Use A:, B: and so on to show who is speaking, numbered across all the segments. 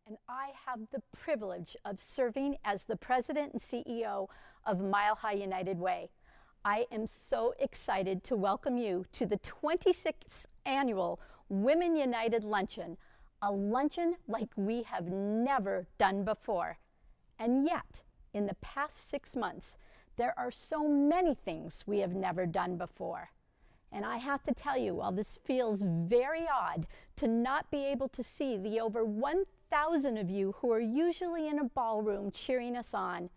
A: And I have the privilege of serving as the president and CEO of Mile High United Way. I am so excited to welcome you to the 26th annual Women United Luncheon, a luncheon like we have never done before. And yet, in the past 6 months, there are so many things we have never done before. And I have to tell you, while this feels very odd to not be able to see the over 1,000 of you who are usually in a ballroom cheering us on,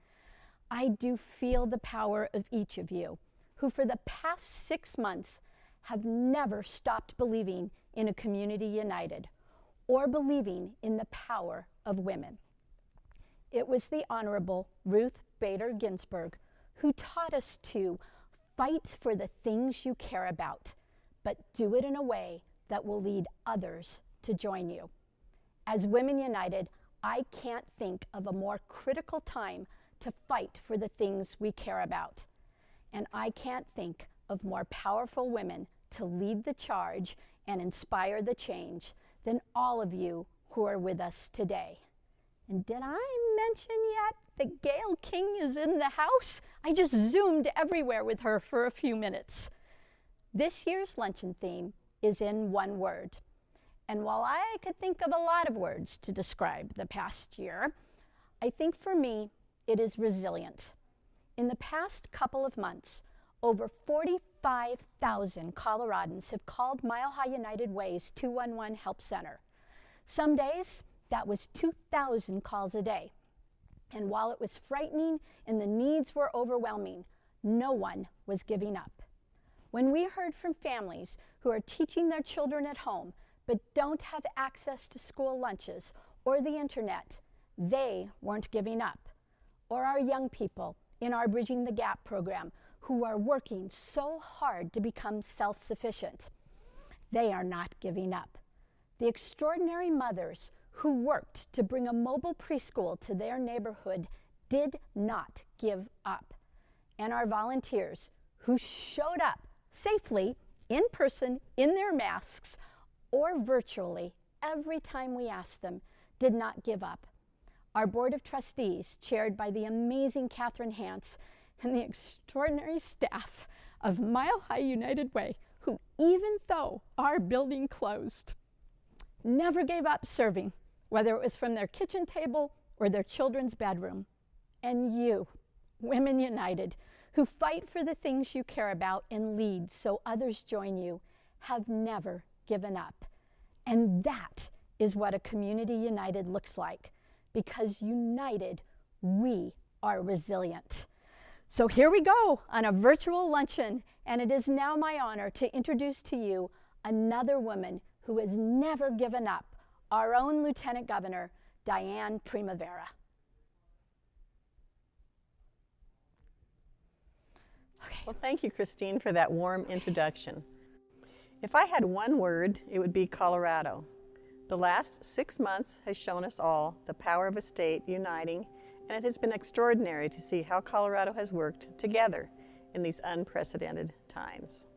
A: I do feel the power of each of you, who for the past 6 months have never stopped believing in a community united or believing in the power of women. It was the Honorable Ruth Bader Ginsburg who taught us to fight for the things you care about, but do it in a way that will lead others to join you. As Women United, I can't think of a more critical time to fight for the things we care about. And I can't think of more powerful women to lead the charge and inspire the change than all of you who are with us today. And did I mention yet that Gayle King is in the house? I just zoomed everywhere with her for a few minutes. This year's luncheon theme is in one word. And while I could think of a lot of words to describe the past year, I think for me it is resilient. In the past couple of months, over 45,000 Coloradans have called Mile High United Way's 211 Help Center. Some days, that was 2,000 calls a day. And while it was frightening and the needs were overwhelming, no one was giving up. When we heard from families who are teaching their children at home but don't have access to school lunches or the internet, they weren't giving up. Or our young people in our Bridging the Gap program who are working so hard to become self-sufficient, they are not giving up. The extraordinary mothers who worked to bring a mobile preschool to their neighborhood did not give up. And our volunteers who showed up safely, in person, in their masks, or virtually every time we asked them, did not give up. Our Board of Trustees, chaired by the amazing Catherine Hance, and the extraordinary staff of Mile High United Way, who even though our building closed, never gave up serving, whether it was from their kitchen table or their children's bedroom. And you, Women United, who fight for the things you care about and lead so others join you, have never given up. And that is what a community united looks like, because united, we are resilient. So here we go on a virtual luncheon, and it is now my honor to introduce to you another woman who has never given up, our own Lieutenant Governor, Diane Primavera.
B: Okay. Well, thank you, Christine, for that warm introduction. If I had one word, it would be Colorado. The last 6 months has shown us all the power of a state uniting, and it has been extraordinary to see how Colorado has worked together in these unprecedented times.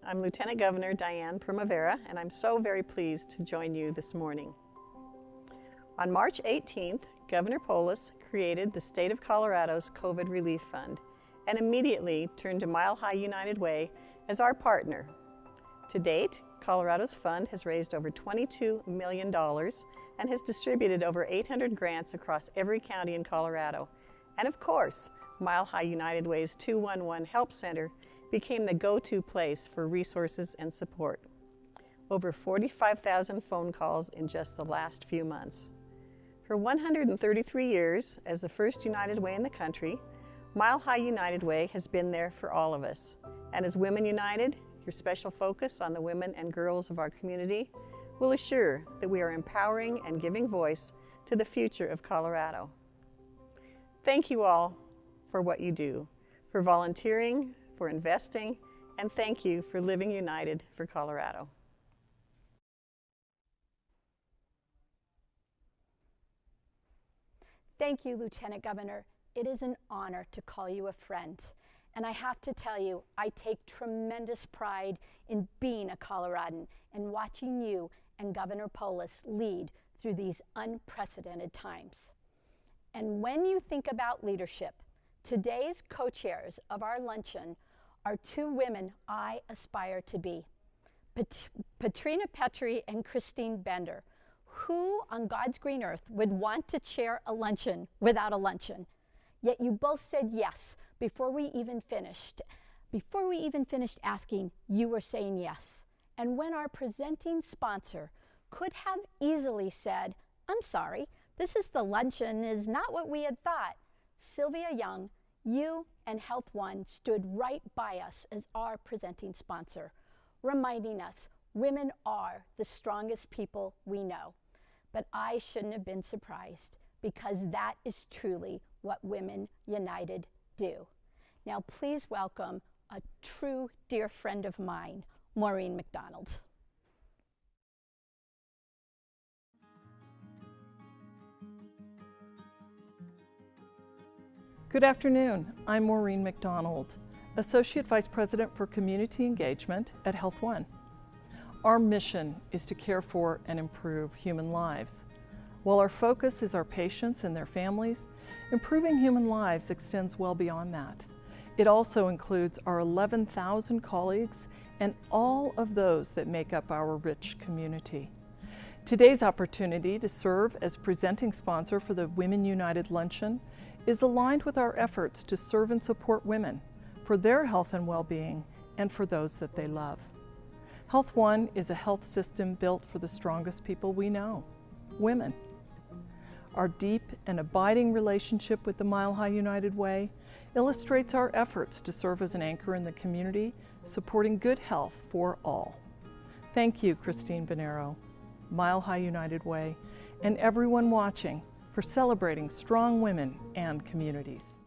B: I'm Lieutenant Governor Diane Primavera, and I'm so very pleased to join you this morning. On March 18th, Governor Polis created the State of Colorado's COVID Relief Fund and immediately turned to Mile High United Way as our partner. To date, Colorado's fund has raised over $22 million and has distributed over 800 grants across every county in Colorado. And of course, Mile High United Way's 211 Help Center became the go-to place for resources and support. Over 45,000 phone calls in just the last few months. For 133 years, as the first United Way in the country, Mile High United Way has been there for all of us. And as Women United, your special focus on the women and girls of our community will assure that we are empowering and giving voice to the future of Colorado. Thank you all for what you do, for volunteering, for investing, and thank you for living united for Colorado.
A: Thank you, Lieutenant Governor. It is an honor to call you a friend. And I have to tell you, I take tremendous pride in being a Coloradan and watching you and Governor Polis lead through these unprecedented times. And when you think about leadership, today's co-chairs of our luncheon are two women I aspire to be, Patrina Petry and Christine Bender. Who on God's green earth would want to chair a luncheon without a luncheon? Yet you both said yes before we even finished. Before we even finished asking, you were saying yes. And when our presenting sponsor could have easily said, I'm sorry, this is the luncheon is not what we had thought, Sylvia Young, you and Health One stood right by us as our presenting sponsor, reminding us women are the strongest people we know. But I shouldn't have been surprised, because that is truly what Women United do. Now please welcome a true dear friend of mine, Maureen McDonald.
C: Good afternoon. I'm Maureen McDonald, Associate Vice President for Community Engagement at Health One. Our mission is to care for and improve human lives. While our focus is our patients and their families, improving human lives extends well beyond that. It also includes our 11,000 colleagues and all of those that make up our rich community. Today's opportunity to serve as presenting sponsor for the Women United Luncheon is aligned with our efforts to serve and support women for their health and well-being and for those that they love. Health One is a health system built for the strongest people we know, women. Our deep and abiding relationship with the Mile High United Way illustrates our efforts to serve as an anchor in the community, supporting good health for all. Thank you, Christine Bonero, Mile High United Way, and everyone watching for celebrating strong women and communities.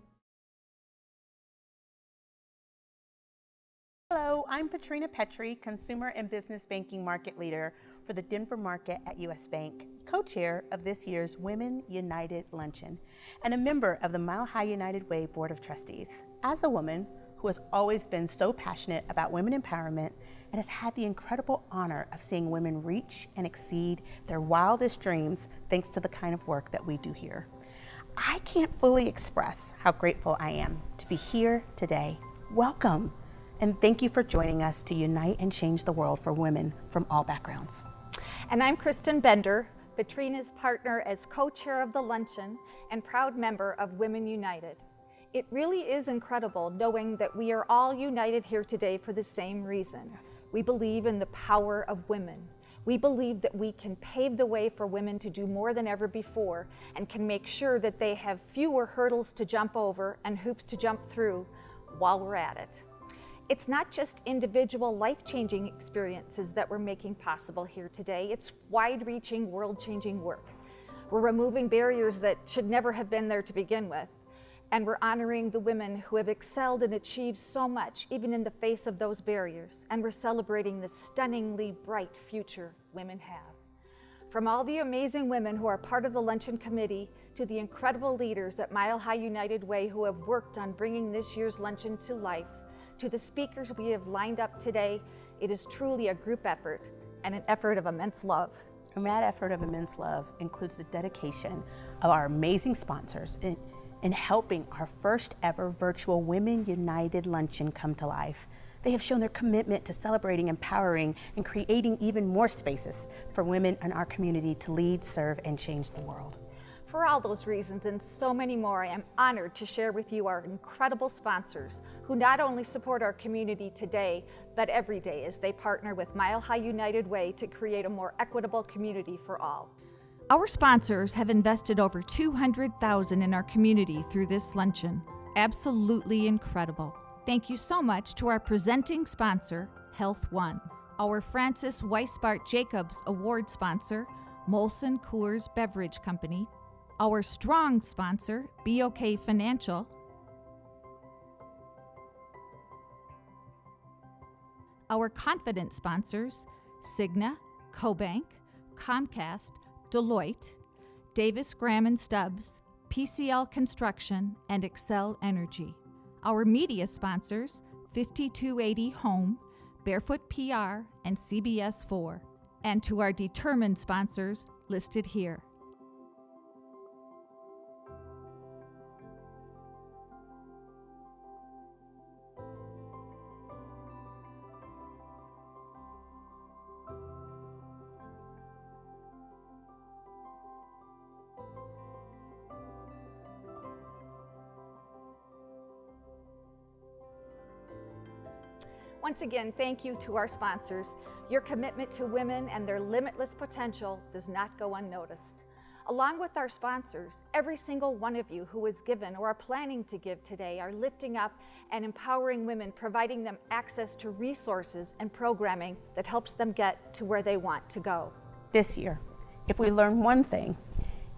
D: Hello, I'm Patrina Petry, Consumer and Business Banking Market Leader for the Denver market at U.S. Bank, co-chair of this year's Women United Luncheon, and a member of the Mile High United Way Board of Trustees. As a woman who has always been so passionate about women empowerment and has had the incredible honor of seeing women reach and exceed their wildest dreams thanks to the kind of work that we do here, I can't fully express how grateful I am to be here today. Welcome. And thank you for joining us to unite and change the world for women from all backgrounds.
E: And I'm Kristen Bender, Patrina's partner as co-chair of the luncheon and proud member of Women United. It really is incredible knowing that we are all united here today for the same reason.
D: Yes.
E: We believe in the power of women. We believe that we can pave the way for women to do more than ever before and can make sure that they have fewer hurdles to jump over and hoops to jump through while we're at it. It's not just individual life-changing experiences that we're making possible here today. It's wide-reaching, world-changing work. We're removing barriers that should never have been there to begin with. And we're honoring the women who have excelled and achieved so much, even in the face of those barriers. And we're celebrating the stunningly bright future women have. From all the amazing women who are part of the luncheon committee to the incredible leaders at Mile High United Way who have worked on bringing this year's luncheon to life, to the speakers we have lined up today, it is truly a group effort and an effort of immense love.
D: And that effort of immense love includes the dedication of our amazing sponsors in helping our first ever virtual Women United Luncheon come to life. They have shown their commitment to celebrating, empowering, and creating even more spaces for women in our community to lead, serve, and change the world.
E: For all those reasons and so many more, I am honored to share with you our incredible sponsors who not only support our community today, but every day as they partner with Mile High United Way to create a more equitable community for all. Our sponsors have invested over $200,000 in our community through this luncheon. Absolutely incredible. Thank you so much to our presenting sponsor, Health One, our Frances Wisebart Jacobs Award sponsor, Molson Coors Beverage Company, our strong sponsor, BOK Financial, our confident sponsors, Cigna, CoBank, Comcast, Deloitte, Davis Graham & Stubbs, PCL Construction, and Excel Energy. Our media sponsors, 5280 Home, Barefoot PR, and CBS4.
F: and to our determined sponsors listed here.
E: Once again, thank you to our sponsors. Your commitment to women and their limitless potential does not go unnoticed. Along with our sponsors, every single one of you who has given or are planning to give today are lifting up and empowering women, providing them access to resources and programming that helps them get to where they want to go.
D: This year, if we learn one thing,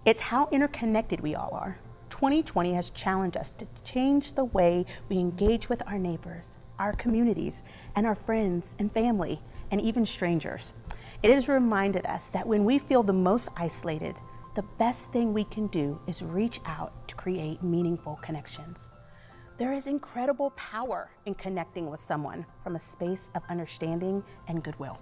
D: it's how interconnected we all are. 2020 has challenged us to change the way we engage with our neighbors, our communities, and our friends and family, and even strangers. It has reminded us that when we feel the most isolated, the best thing we can do is reach out to create meaningful connections. There is incredible power in connecting with someone from a space of understanding and goodwill.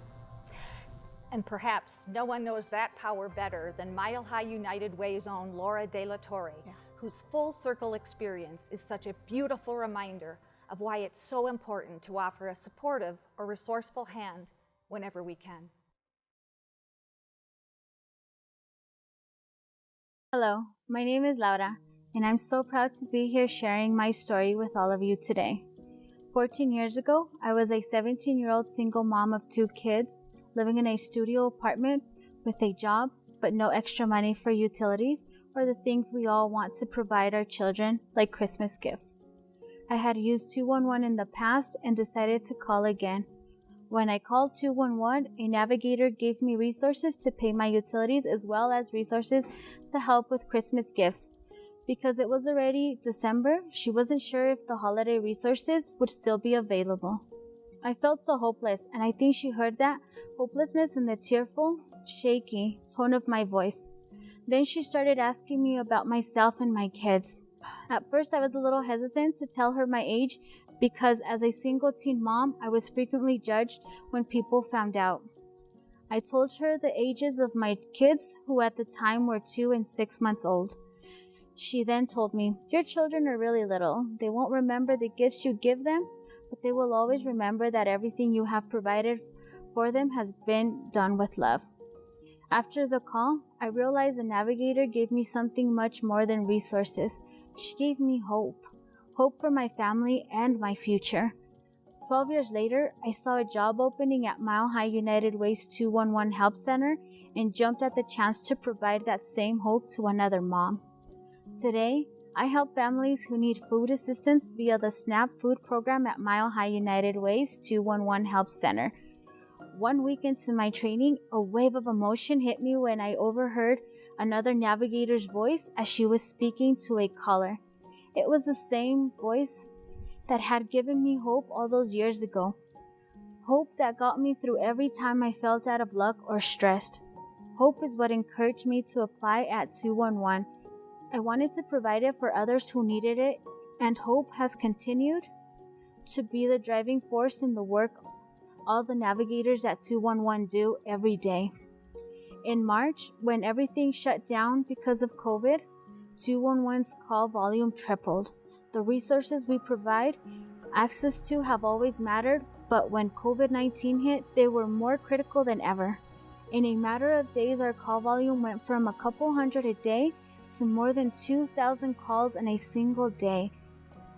E: And perhaps no one knows that power better than Mile High United Way's own Laura De La Torre, whose full circle experience is such a beautiful reminder of why it's so important to offer a supportive or resourceful hand whenever we can.
G: Hello, my name is Laura, and I'm so proud to be here sharing my story with all of you today. 14 years ago, I was a 17-year-old single mom of 2 kids, living in a studio apartment with a job, but no extra money for utilities or the things we all want to provide our children, like Christmas gifts. I had used 211 in the past and decided to call again. When I called 211, a navigator gave me resources to pay my utilities as well as resources to help with Christmas gifts. Because it was already December, she wasn't sure if the holiday resources would still be available. I felt so hopeless, and I think she heard that hopelessness in the tearful, shaky tone of my voice. Then she started asking me about myself and my kids. At first, I was a little hesitant to tell her my age because as a single teen mom, I was frequently judged when people found out. I told her the ages of my kids, who at the time were 2 and 6 months old. She then told me, "Your children are really little. They won't remember the gifts you give them, but they will always remember that everything you have provided for them has been done with love." After the call, I realized the navigator gave me something much more than resources. She gave me hope. Hope for my family and my future. 12 years later, I saw a job opening at Mile High United Way's 211 Help Center and jumped at the chance to provide that same hope to another mom. Today, I help families who need food assistance via the SNAP food program at Mile High United Way's 211 Help Center. 1 week into my training, a wave of emotion hit me when I overheard another navigator's voice as she was speaking to a caller. It was the same voice that had given me hope all those years ago. Hope that got me through every time I felt out of luck or stressed. Hope is what encouraged me to apply at 211. I wanted to provide it for others who needed it, and hope has continued to be the driving force in the work all the navigators at 211 do every day. In March, when everything shut down because of COVID, 211's call volume tripled. The resources we provide access to have always mattered, but when COVID-19 hit, they were more critical than ever. In a matter of days, our call volume went from a couple hundred a day to more than 2,000 calls in a single day.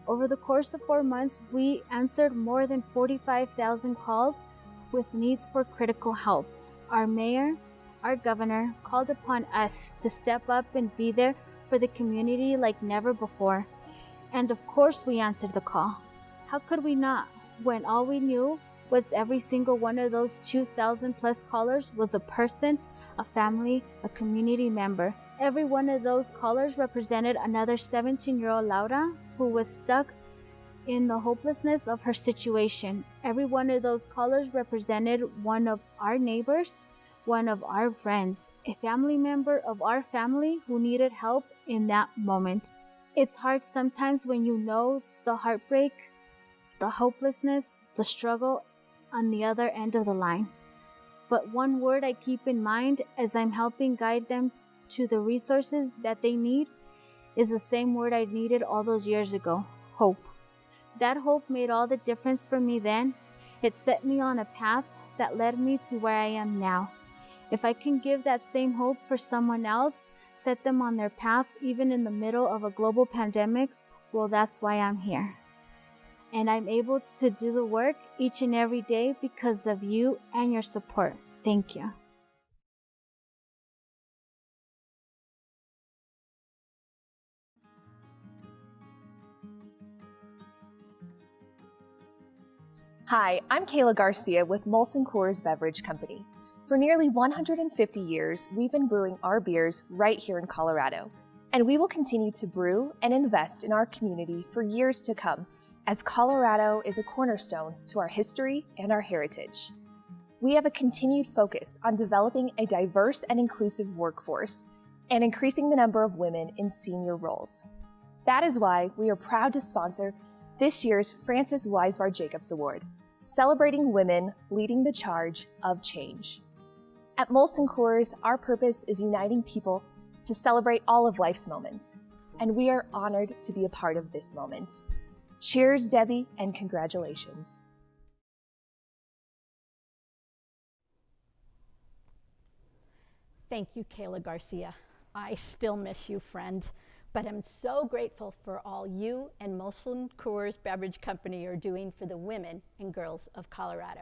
G: Over the course of 4 months, we answered more than 45,000 calls with needs for critical help. Our mayor, our governor, called upon us to step up and be there for the community like never before. And of course, we answered the call. How could we not, when all we knew was every single one of those 2,000 plus callers was a person, a family, a community member. Every one of those callers represented another 17-year-old Laura who was stuck in the hopelessness of her situation. Every one of those callers represented one of our neighbors, one of our friends, a family member of our family who needed help in that moment. It's hard sometimes when you know the heartbreak, the hopelessness, the struggle on the other end of the line. But one word I keep in mind as I'm helping guide them to the resources that they need is the same word I needed all those years ago: hope. That hope made all the difference for me then. It set me on a path that led me to where I am now. If I can give that same hope for someone else, set them on their path even in the middle of a global pandemic, well, that's why I'm here. And I'm able to do the work each and every day because of you and your support. Thank you.
H: Hi, I'm Kayla Garcia with Molson Coors Beverage Company. For nearly 150 years, we've been brewing our beers right here in Colorado, and we will continue to brew and invest in our community for years to come, as Colorado is a cornerstone to our history and our heritage. We have a continued focus on developing a diverse and inclusive workforce and increasing the number of women in senior roles. That is why we are proud to sponsor this year's Frances Wisebart Jacobs Award, celebrating women leading the charge of change. At Molson Coors, our purpose is uniting people to celebrate all of life's moments, and we are honored to be a part of this moment. Cheers, Debbie, and congratulations.
A: Thank you, Kayla Garcia. I still miss you, friend, but I'm so grateful for all you and Molson Coors Beverage Company are doing for the women and girls of Colorado.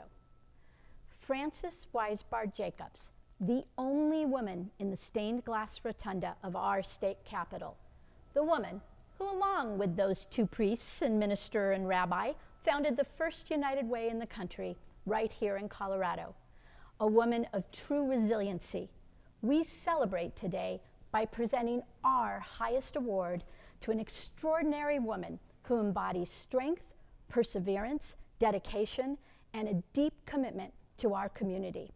A: Frances Wisebart Jacobs, the only woman in the stained glass rotunda of our state capitol, the woman who, along with those two priests and minister and rabbi, founded the first United Way in the country right here in Colorado, a woman of true resiliency. We celebrate today by presenting our highest award to an extraordinary woman who embodies strength, perseverance, dedication, and a deep commitment to our community.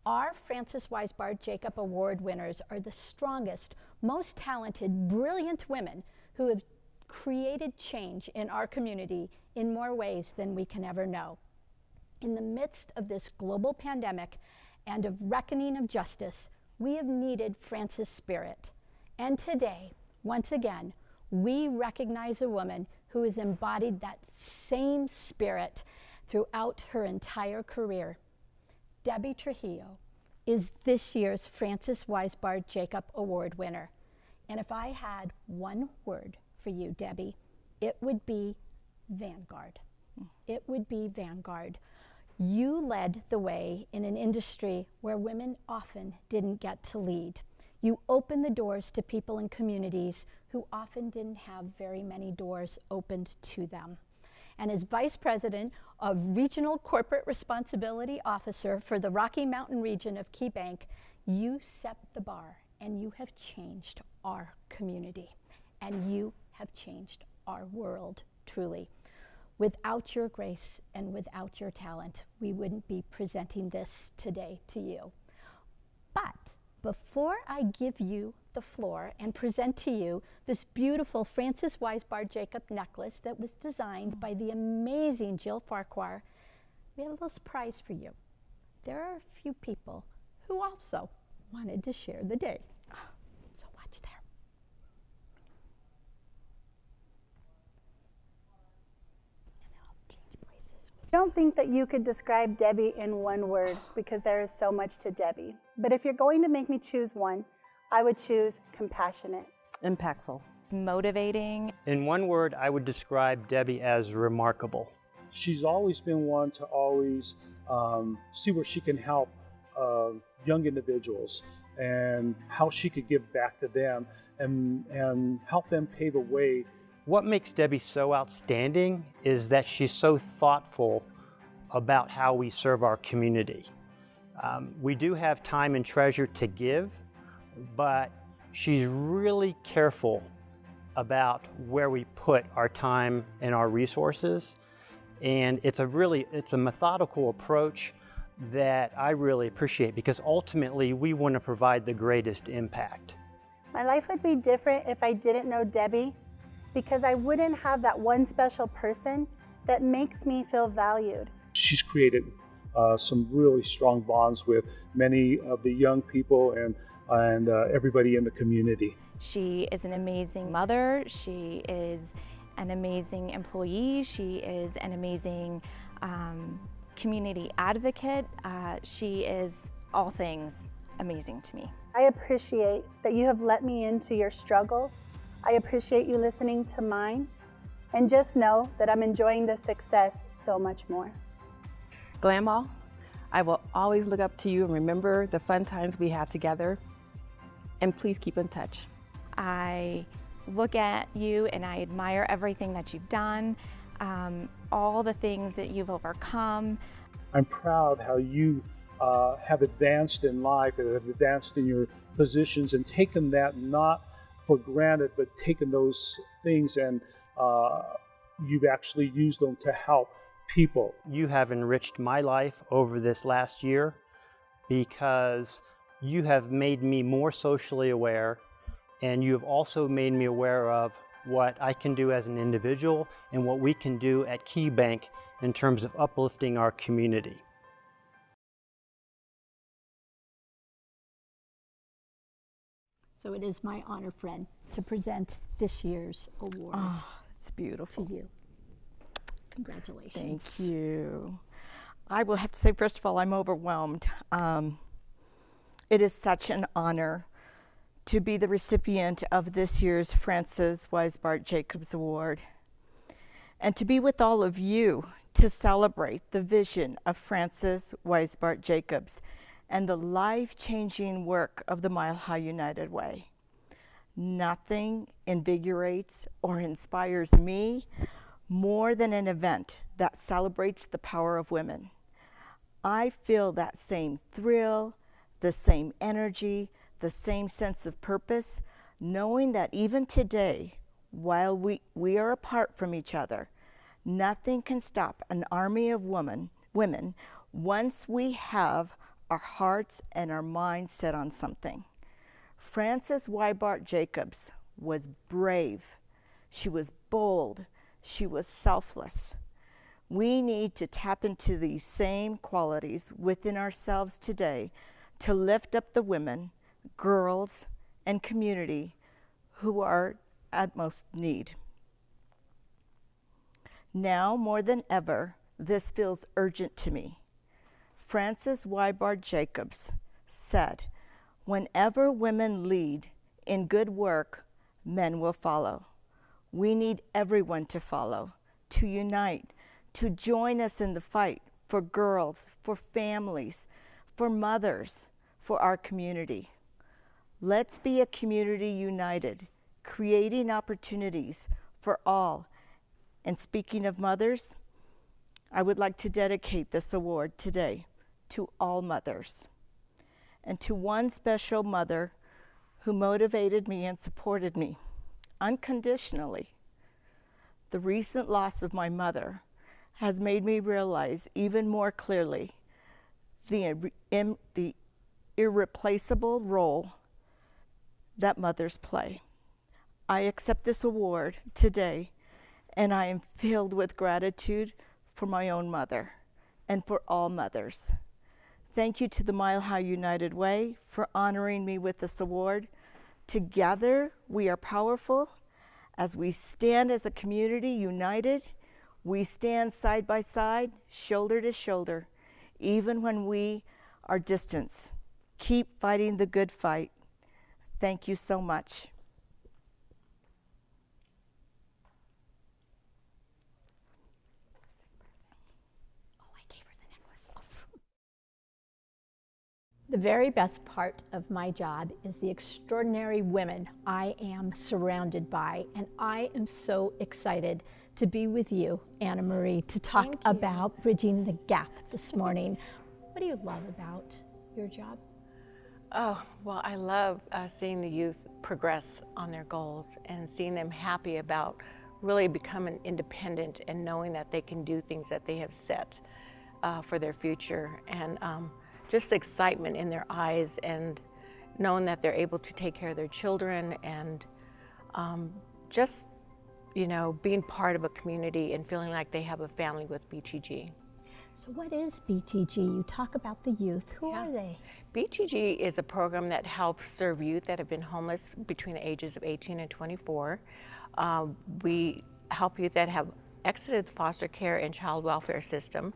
A: Our Frances Wisebart Jacobs Award winners are the strongest, most talented, brilliant women who have created change in our community in more ways than we can ever know. In the midst of this global pandemic and of reckoning of justice, we have needed Frances' spirit. And today, once again, we recognize a woman who has embodied that same spirit throughout her entire career. Debbie Trujillo is this year's Frances Wisebart Jacobs Award winner. And if I had one word for you, Debbie, it would be vanguard. It would be vanguard. You led the way in an industry where women often didn't get to lead. You opened the doors to people in communities who often didn't have very many doors opened to them. And as Vice President of Regional Corporate Responsibility Officer for the Rocky Mountain region of Key Bank, you set the bar and you have changed our community and you have changed our world, truly. Without your grace and without your talent, we wouldn't be presenting this today to you. But before I give you the floor and present to you this beautiful Frances Wisebart Jacobs necklace that was designed by the amazing Jill Farquhar, we have a little surprise for you. There are a few people who also wanted to share the day. So watch there.
I: I don't think that you could describe Debbie in one word because there is so much to Debbie. But if you're going to make me choose one, I would choose compassionate.
B: Impactful.
J: Motivating.
K: In one word, I would describe Debbie as remarkable.
L: She's always been one to always see where she can help young individuals and how she could give back to them and help them pave a way.
K: What makes Debbie so outstanding is that she's so thoughtful about how we serve our community. We do have time and treasure to give, but she's really careful about where we put our time and our resources. And it's a methodical approach that I really appreciate because ultimately we want to provide the greatest impact.
I: My life would be different if I didn't know Debbie, because I wouldn't have that one special person that makes me feel valued.
L: She's created some really strong bonds with many of the young people and everybody in the community.
J: She is an amazing mother. She is an amazing employee. She is an amazing community advocate. She is all things amazing to me.
I: I appreciate that you have let me into your struggles. I appreciate you listening to mine. And just know that I'm enjoying the success so much more.
M: Grandma, I will always look up to you and remember the fun times we had together. And please keep in touch.
J: I look at you and I admire everything that you've done, all the things that you've overcome.
L: I'm proud how you have advanced in life and have advanced in your positions and taken that not for granted, but taken those things and you've actually used them to help people.
K: You have enriched my life over this last year because you have made me more socially aware, and you have also made me aware of what I can do as an individual and what we can do at KeyBank in terms of uplifting our community.
A: So it is my honor, friend, to present this year's award.
N: Oh, it's beautiful.
A: To you. Congratulations.
N: Thank you. I will have to say, first of all, I'm overwhelmed. It is such an honor to be the recipient of this year's Frances Wisebart Jacobs Award, and to be with all of you to celebrate the vision of Frances Wisebart Jacobs and the life-changing work of the Mile High United Way. Nothing invigorates or inspires me more than an event that celebrates the power of women. I feel that same thrill, the same energy, the same sense of purpose, knowing that even today, while we are apart from each other, nothing can stop an army of women once we have our hearts and our minds set on something. Frances Wisebart Jacobs was brave. She was bold. She was selfless. We need to tap into these same qualities within ourselves today to lift up the women, girls, and community who are at most need. Now more than ever, this feels urgent to me. Frances Wisebart Jacobs said, "Whenever women lead in good work, men will follow." We need everyone to follow, to unite, to join us in the fight for girls, for families, for mothers, for our community. Let's be a community united, creating opportunities for all. And speaking of mothers, I would like to dedicate this award today to all mothers, and to one special mother who motivated me and supported me unconditionally. The recent loss of my mother has made me realize even more clearly the irreplaceable role that mothers play. I accept this award today, and I am filled with gratitude for my own mother and for all mothers. Thank you to the Mile High United Way for honoring me with this award. Together, we are powerful. As we stand as a community united, we stand side by side, shoulder to shoulder, even when we are distant. Keep fighting the good fight. Thank you so much.
A: The very best part of my job is the extraordinary women I am surrounded by, and I am so excited to be with you, Anna Marie, to talk about bridging the gap this morning. What do you love about your job?
O: Oh, well, I love seeing the youth progress on their goals and seeing them happy about really becoming independent and knowing that they can do things that they have set for their future, and just the excitement in their eyes and knowing that they're able to take care of their children, and just, you know, being part of a community and feeling like they have a family with BTG.
A: So what is BTG? You talk about the youth. Who are they?
O: BTG is a program that helps serve youth that have been homeless between the ages of 18 and 24. We help youth that have exited the foster care and child welfare system.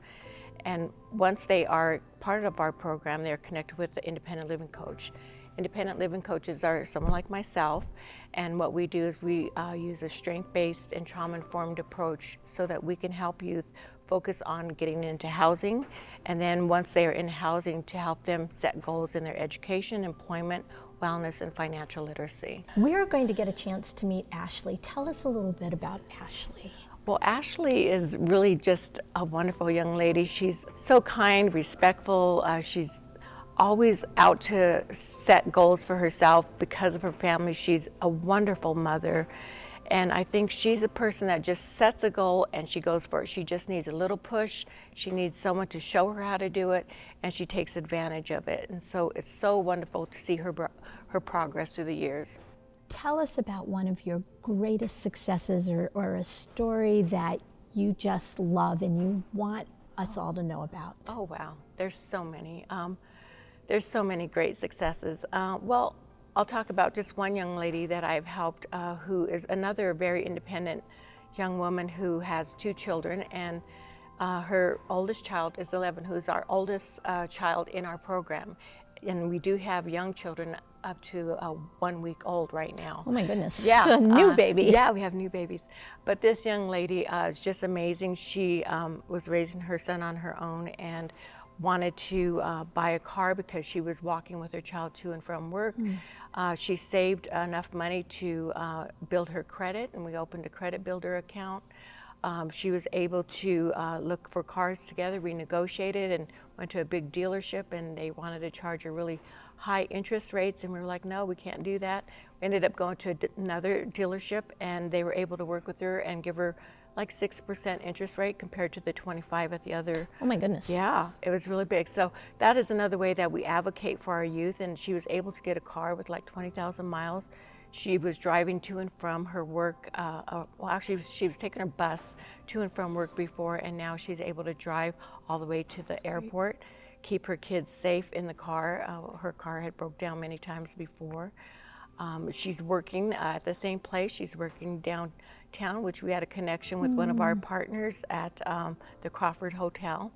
O: And once they are part of our program, they're connected with the independent living coach. Independent living coaches are someone like myself, and what we do is we use a strength-based and trauma-informed approach so that we can help youth focus on getting into housing, and then once they are in housing, to help them set goals in their education, employment, wellness, and financial literacy.
A: We are going to get a chance to meet Ashley. Tell us a little bit about Ashley.
O: Well, Ashley is really just a wonderful young lady. She's so kind, respectful. She's always out to set goals for herself because of her family. She's a wonderful mother. And I think she's a person that just sets a goal and she goes for it. She just needs a little push. She needs someone to show her how to do it, and she takes advantage of it. And so it's so wonderful to see her progress through the years.
A: Tell us about one of your greatest successes or a story that you just love and you want us all to know about.
O: Oh, wow. There's so many. There's so many great successes. Well, I'll talk about just one young lady that I've helped who is another very independent young woman who has 2 children, and her oldest child is 11, who's our oldest child in our program. And we do have young children up to 1 week old right now.
A: Oh my goodness.
O: Yeah.
A: A new baby.
O: Yeah, we have new babies. But this young lady is just amazing. She was raising her son on her own and wanted to buy a car because she was walking with her child to and from work. She saved enough money to build her credit, and we opened a credit builder account. She was able to look for cars together. We negotiated and went to a big dealership, and they wanted to charge her really high interest rates, and we were like, no, we can't do that. We ended up going to another dealership, and they were able to work with her and give her like 6% interest rate compared to the 25 at the other.
A: Oh my goodness.
O: Yeah, it was really big. So that is another way that we advocate for our youth, and she was able to get a car with like 20,000 miles. She was driving to and from her work. Well, actually, she was taking her bus to and from work before, and now she's able to drive all the way to the airport, keep her kids safe in the car. Her car had broke down many times before. She's working at the same place. She's working downtown, which we had a connection with one of our partners at the Crawford Hotel.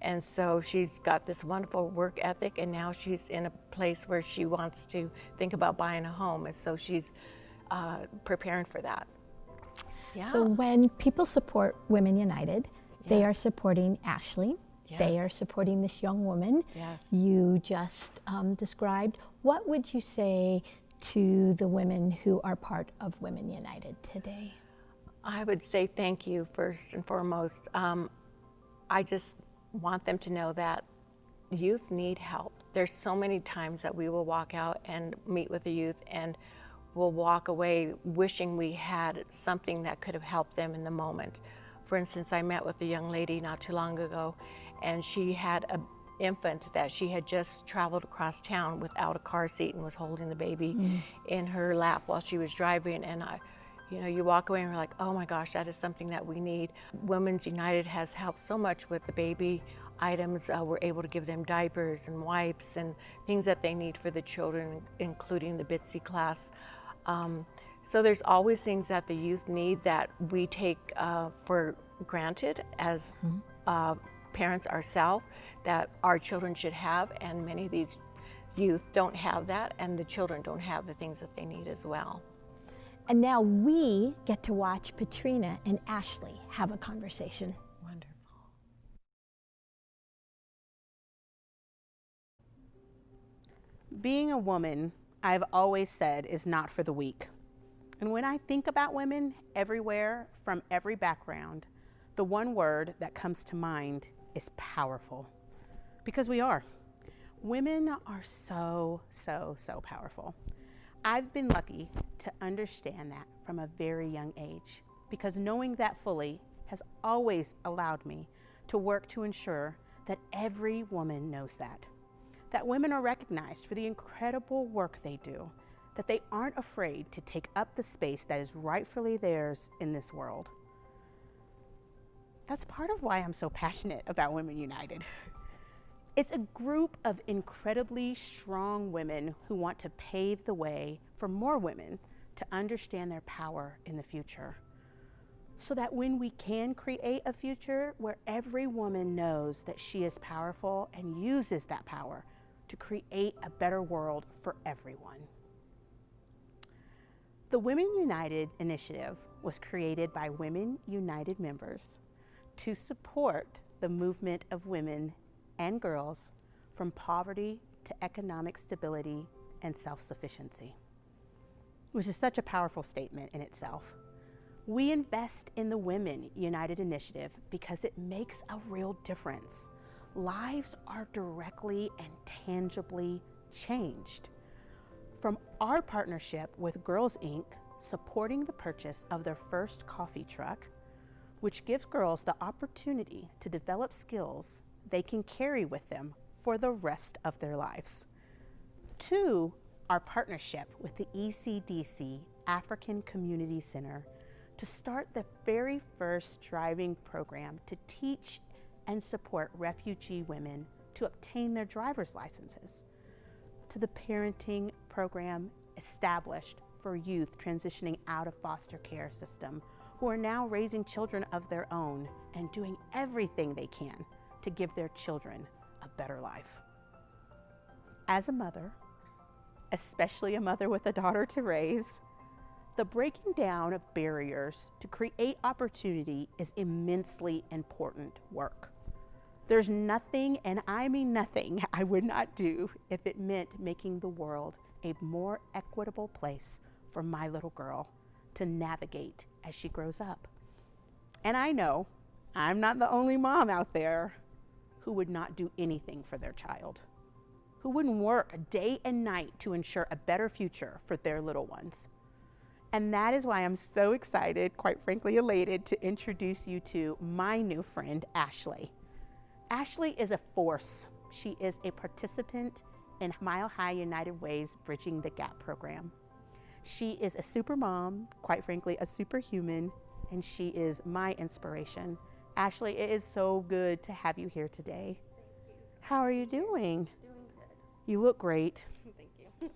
O: And so she's got this wonderful work ethic, and now she's in a place where she wants to think about buying a home, and so she's preparing for that. Yeah.
A: So when people support Women United, they are supporting Ashley.
O: Yes.
A: They are supporting this young woman you just described. What would you say to the women who are part of Women United today?
O: I would say thank you first and foremost. I just want them to know that youth need help. There's so many times that we will walk out and meet with the youth and we'll walk away wishing we had something that could have helped them in the moment. For instance, I met with a young lady not too long ago, and she had an infant that she had just traveled across town without a car seat and was holding the baby in her lap while she was driving. And you know, you walk away and you're like, oh my gosh, that is something that we need. Women's United has helped so much with the baby items. We're able to give them diapers and wipes and things that they need for the children, including the Bitsy class. So there's always things that the youth need that we take for granted as parents ourselves, that our children should have, and many of these youth don't have that, and the children don't have the things that they need as well.
A: And now we get to watch Patrina and Ashley have a conversation.
O: Wonderful.
D: Being a woman, I've always said, is not for the weak. And when I think about women everywhere, from every background, the one word that comes to mind is powerful. Because we are. Women are so, so, so powerful. I've been lucky to understand that from a very young age, because knowing that fully has always allowed me to work to ensure that every woman knows that women are recognized for the incredible work they do, that they aren't afraid to take up the space that is rightfully theirs in this world. that's part of why I'm so passionate about Women United. It's a group of incredibly strong women who want to pave the way for more women to understand their power in the future, so that when we can create a future where every woman knows that she is powerful and uses that power to create a better world for everyone. The Women United initiative was created by Women United members to support the movement of women and girls from poverty to economic stability and self-sufficiency, which is such a powerful statement in itself. We invest in the Women United initiative because it makes a real difference. Lives are directly and tangibly changed. From our partnership with Girls Inc., supporting the purchase of their first coffee truck, which gives girls the opportunity to develop skills they can carry with them for the rest of their lives, to our partnership with the ECDC African Community Center to start the very first driving program to teach and support refugee women to obtain their driver's licenses, to the parenting program established for youth transitioning out of foster care system who are now raising children of their own and doing everything they can to give their children a better life. As a mother, especially a mother with a daughter to raise, the breaking down of barriers to create opportunity is immensely important work. There's nothing, and I mean nothing, I would not do if it meant making the world a more equitable place for my little girl to navigate as she grows up. And I know I'm not the only mom out there who would not do anything for their child, who wouldn't work day and night to ensure a better future for their little ones. And that is why I'm so excited, quite frankly elated, to introduce you to my new friend, Ashley. Ashley is a force. She is a participant in Mile High United Way's Bridging the Gap program. She is a super mom, quite frankly, a superhuman, and she is my inspiration. Ashley, it is so good to have you here today.
P: Thank you.
D: How are you doing?
P: Doing good.
D: You look great.
P: Thank you.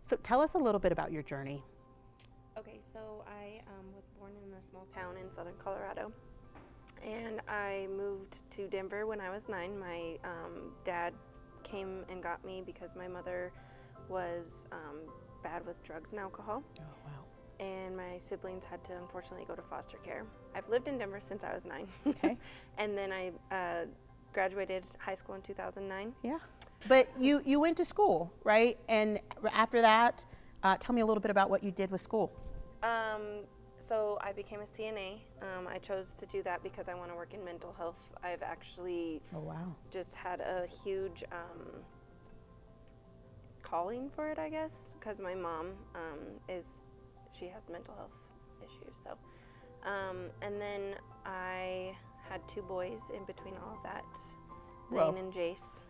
D: So tell us a little bit about your journey.
P: Okay, so I was born in a small town in southern Colorado, and I moved to Denver when I was 9. My dad came and got me because my mother was bad with drugs and alcohol.
D: Oh, wow.
P: And my siblings had to unfortunately go to foster care. I've lived in Denver since I was 9.
D: Okay.
P: And then I graduated high school in 2009.
D: Yeah. But you went to school, right? And after that, tell me a little bit about what you did with school.
P: So I became a CNA. I chose to do that because I want to work in mental health. I've actually just had a huge calling for it, I guess, because my mom she has mental health issues. So, and then I had 2 boys in between all of that, Zane and Jace.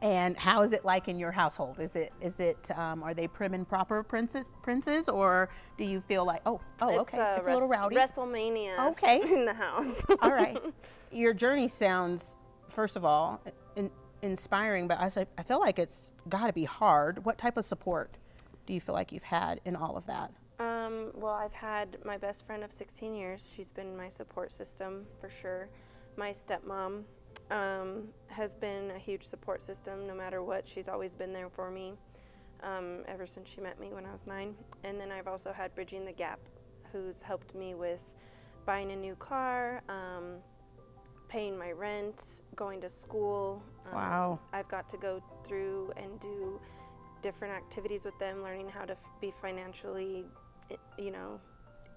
D: And how is it like in your household? Is it are they prim and proper princes, or do you feel like okay, it's a little rowdy?
P: WrestleMania in the house.
D: All right. Your journey sounds, first of all, inspiring, but I feel like it's got to be hard. What type of support do you feel like you've had in all of that?
P: Well, I've had my best friend of 16 years. She's been my support system for sure. My stepmom has been a huge support system no matter what. She's always been there for me ever since she met me when I was 9. And then I've also had Bridging the Gap, who's helped me with buying a new car, paying my rent, going to school.
D: Wow.
P: I've got to go through and do different activities with them, learning how to be financially,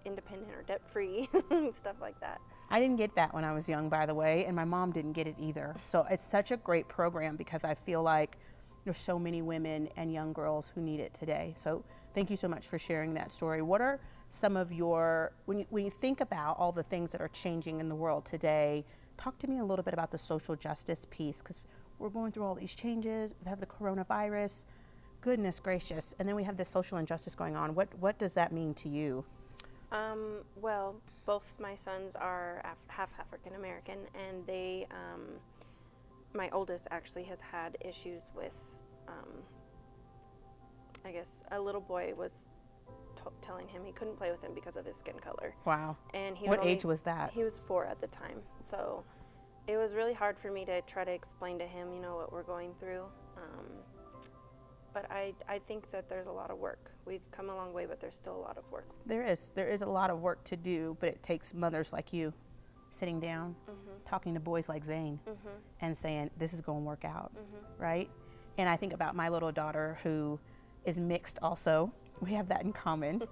P: independent or debt-free, stuff like that.
D: I didn't get that when I was young, by the way, and my mom didn't get it either. So it's such a great program because I feel like there's so many women and young girls who need it today. So thank you so much for sharing that story. What are some of your, when you think about all the things that are changing in the world today, talk to me a little bit about the social justice piece, because we're going through all these changes. We have the coronavirus, goodness gracious, and then we have this social injustice going on. What does that mean to you?
P: Well, both my sons are half African American, and they, my oldest actually has had issues with, I guess a little boy was telling him he couldn't play with him because of his skin color.
D: Wow.
P: And
D: What age was that?
P: He was 4 at the time. So it was really hard for me to try to explain to him, you know, what we're going through. But I think that there's a lot of work. We've come a long way, but there's still a lot of work.
D: There is a lot of work to do, but it takes mothers like you sitting down, talking to boys like Zane, and saying, this is going to work out, right? And I think about my little daughter who is mixed also. We have that in common.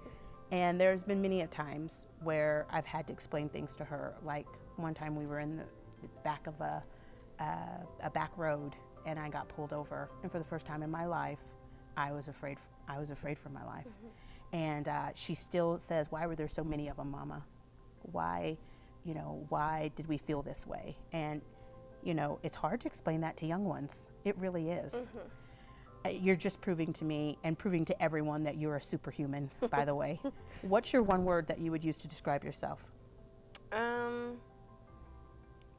D: And there's been many a times where I've had to explain things to her. Like one time we were in the back of a back road, and I got pulled over. And for the first time in my life, I was afraid for my life. And she still says, why were there so many of them, Mama? Why did we feel this way? And, you know, it's hard to explain that to young ones. It really is. You're just proving to me and proving to everyone that you're a superhuman, by the way. What's your one word that you would use to describe yourself?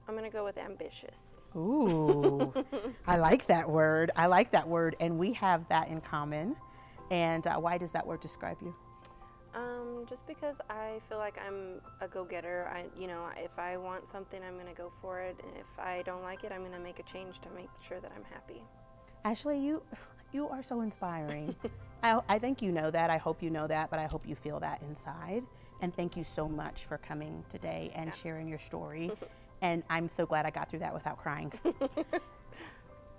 P: I'm going to go with ambitious.
D: Ooh, I like that word. I like that word. And we have that in common. And why does that word describe you?
P: Just because I feel like I'm a go-getter. If I want something, I'm going to go for it. And if I don't like it, I'm going to make a change to make sure that I'm happy.
D: Ashley, you are so inspiring. I think you know that. I hope you know that, but I hope you feel that inside. And thank you so much for coming today and sharing your story. And I'm so glad I got through that without crying.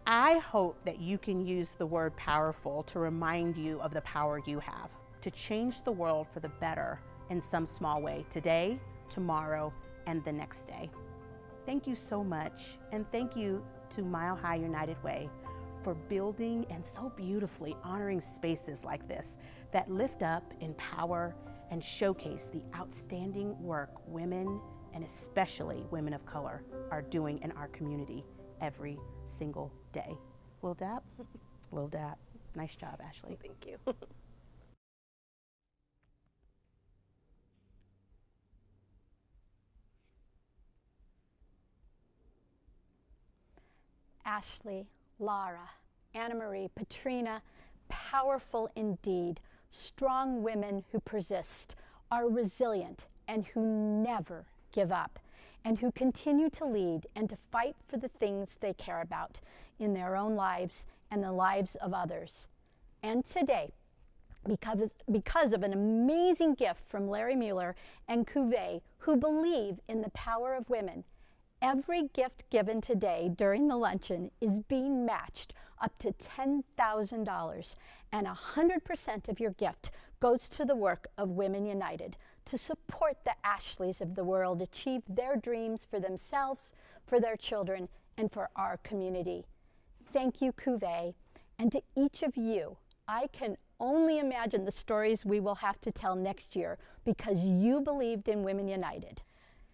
D: I hope that you can use the word powerful to remind you of the power you have to change the world for the better in some small way today, tomorrow, and the next day. Thank you so much. And thank you to Mile High United Way for building and so beautifully honoring spaces like this that lift up, empower, and showcase the outstanding work women, and especially women of color, are doing in our community every single day. Lil Dap? Lil Dap. Nice job, Ashley.
P: Thank you.
A: Ashley, Lara, Anna Marie, Patrina, powerful indeed, strong women who persist, are resilient, and who never give up, and who continue to lead and to fight for the things they care about in their own lives and the lives of others. And today, because of an amazing gift from Larry Mueller and Cuvée, who believe in the power of women, every gift given today during the luncheon is being matched up to $10,000, and 100% of your gift goes to the work of Women United to support the Ashleys of the world achieve their dreams for themselves, for their children, and for our community. Thank you, Cuvée, and to each of you. I can only imagine the stories we will have to tell next year because you believed in Women United.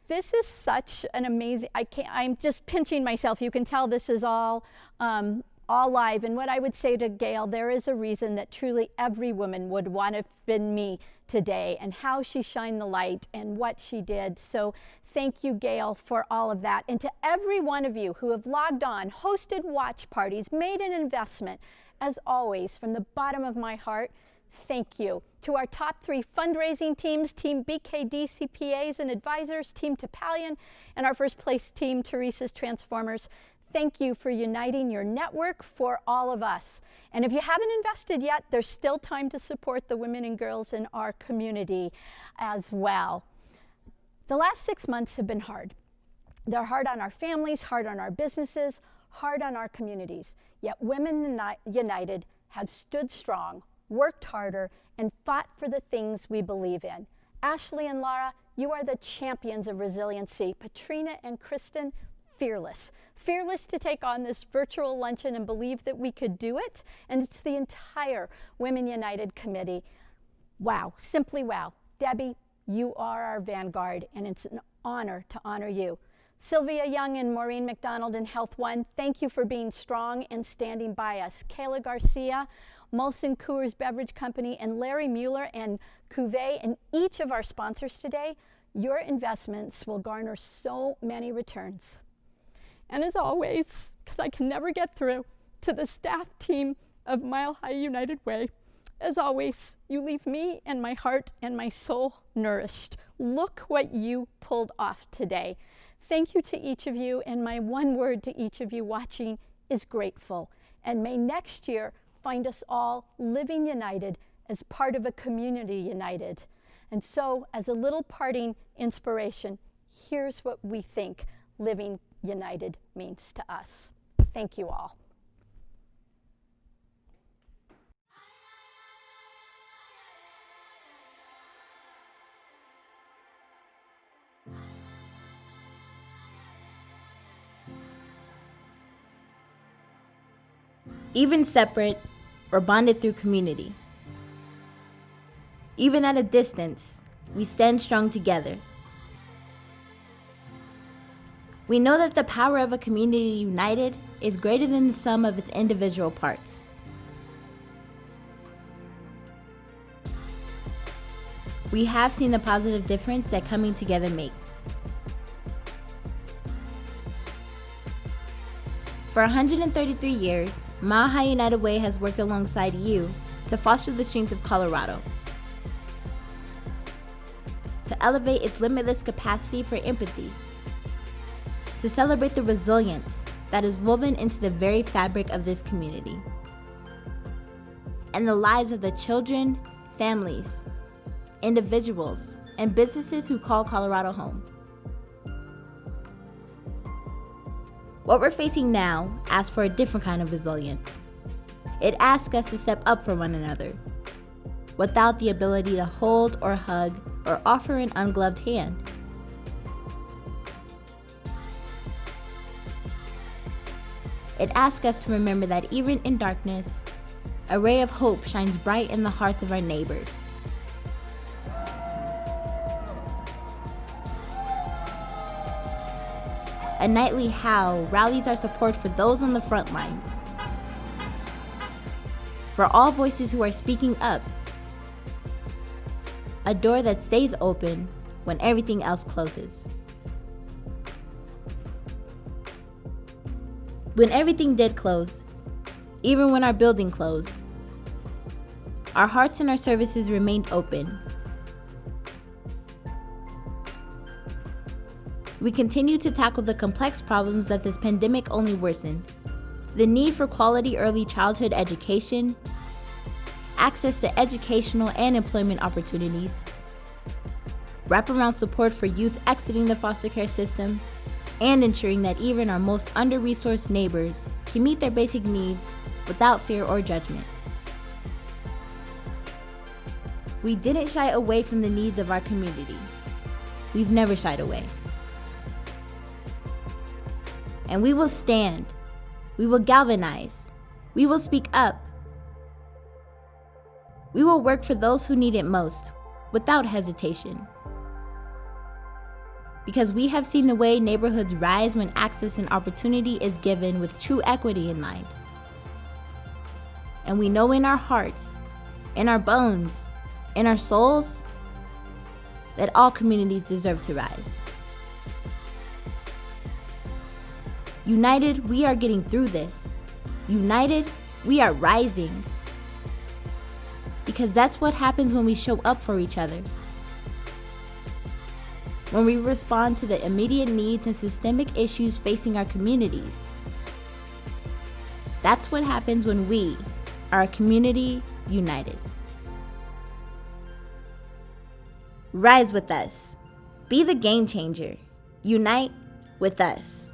A: This is such an amazing, I'm just pinching myself. You can tell this is all live. And what I would say to Gayle, there is a reason that truly every woman would want to have been me today, and how she shined the light and what she did. So thank you, Gayle, for all of that. And to every one of you who have logged on, hosted watch parties, made an investment, as always, from the bottom of my heart, thank you. To our top 3 fundraising teams, Team BKD CPAs and Advisors, Team Topalian, and our first place team, Teresa's Transformers, thank you for uniting your network for all of us. And if you haven't invested yet, there's still time to support the women and girls in our community as well. The last 6 months have been hard. They're hard on our families, hard on our businesses, hard on our communities. Yet Women United have stood strong, worked harder, and fought for the things we believe in. Ashley and Lara, you are the champions of resiliency. Patrina and Kristen, fearless. Fearless to take on this virtual luncheon and believe that we could do it. And it's the entire Women United committee. Wow, simply wow. Debbie, you are our vanguard, and it's an honor to honor you. Sylvia Young and Maureen McDonald in Health One, thank you for being strong and standing by us. Kayla Garcia, Molson Coors Beverage Company, and Larry Mueller and Cuvée, and each of our sponsors today, your investments will garner so many returns. And as always, because I can never get through, to the staff team of Mile High United Way, as always, you leave me and my heart and my soul nourished. Look what you pulled off today. Thank you to each of you, and my one word to each of you watching is grateful. And may next year find us all living united as part of a community united. And so, as a little parting inspiration, here's what we think living united means to us. Thank you all.
Q: Even separate or bonded through community. Even at a distance, we stand strong together. We know that the power of a community united is greater than the sum of its individual parts. We have seen the positive difference that coming together makes. For 133 years, Mile High United Way has worked alongside you to foster the strength of Colorado, to elevate its limitless capacity for empathy, to celebrate the resilience that is woven into the very fabric of this community, and the lives of the children, families, individuals, and businesses who call Colorado home. What we're facing now asks for a different kind of resilience. It asks us to step up for one another, without the ability to hold or hug or offer an ungloved hand. It asks us to remember that even in darkness, a ray of hope shines bright in the hearts of our neighbors. A nightly howl rallies our support for those on the front lines, for all voices who are speaking up, a door that stays open when everything else closes. When everything did close, even when our building closed, our hearts and our services remained open. We continue to tackle the complex problems that this pandemic only worsened. The need for quality early childhood education, access to educational and employment opportunities, wraparound support for youth exiting the foster care system, and ensuring that even our most under-resourced neighbors can meet their basic needs without fear or judgment. We didn't shy away from the needs of our community. We've never shied away. And we will stand, we will galvanize, we will speak up. We will work for those who need it most, without hesitation. Because we have seen the way neighborhoods rise when access and opportunity is given with true equity in mind. And we know in our hearts, in our bones, in our souls, that all communities deserve to rise. United, we are getting through this. United, we are rising. Because that's what happens when we show up for each other. When we respond to the immediate needs and systemic issues facing our communities. That's what happens when we are a community united. Rise with us. Be the game changer. Unite with us.